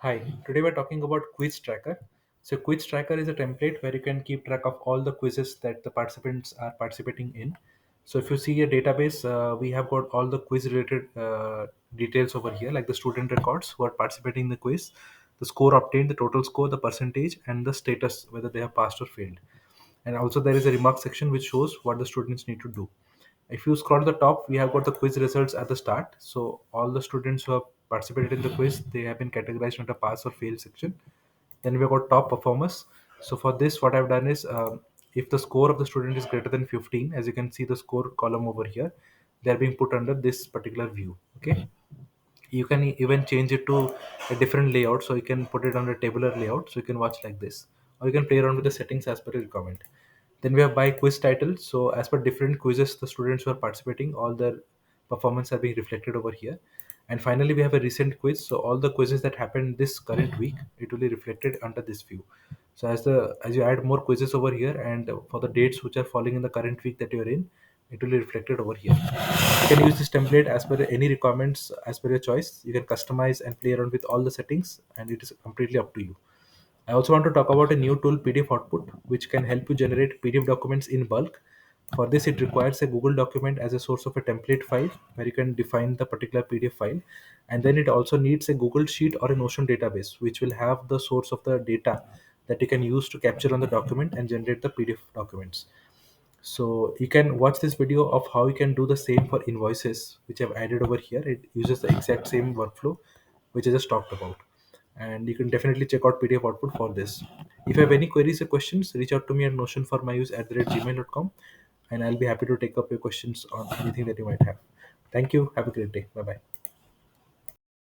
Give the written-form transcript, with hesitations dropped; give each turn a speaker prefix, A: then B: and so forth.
A: Hi, today we're talking about Quiz Tracker. So, Quiz Tracker is a template where you can keep track of all the quizzes that the participants are participating in. So, if you see a database, we have got all the quiz related details over here, like the student records who are participating in the quiz, the score obtained, the total score, the percentage, and the status whether they have passed or failed. And also, there is a remark section which shows what the students need to do. If you scroll to the top, we have got the quiz results at the start. So all the students who have participated in the quiz, they have been categorized under pass or fail section. Then we have got top performers. So for this, what I've done is, if the score of the student is greater than 15, as you can see the score column over here, they are being put under this particular view. Okay. You can even change it to a different layout. So you can put it on a tabular layout. So you can watch like this, or you can play around with the settings as per your requirement. Then we have by quiz title. So as per different quizzes, the students who are participating, all their performance are being reflected over here. And finally, we have a recent quiz. So all the quizzes that happened this current week, it will be reflected under this view. So as you add more quizzes over here, and for the dates which are falling in the current week that you're in, it will be reflected over here. You can use this template as per any requirements as per your choice. You can customize and play around with all the settings, and it is completely up to you. I also want to talk about a new tool, PDF Output, which can help you generate PDF documents in bulk. For this, it requires a Google document as a source of a template file where you can define the particular PDF file. And then it also needs a Google Sheet or a Notion database, which will have the source of the data that you can use to capture on the document and generate the PDF documents. So you can watch this video of how you can do the same for invoices, which I've added over here. It uses the exact same workflow, which I just talked about. And you can definitely check out PDF output for this. If you have any queries or questions, reach out to me at notionformyuse@gmail.com, and I'll be happy to take up your questions on anything that you might have. Thank you. Have a great day. Bye bye.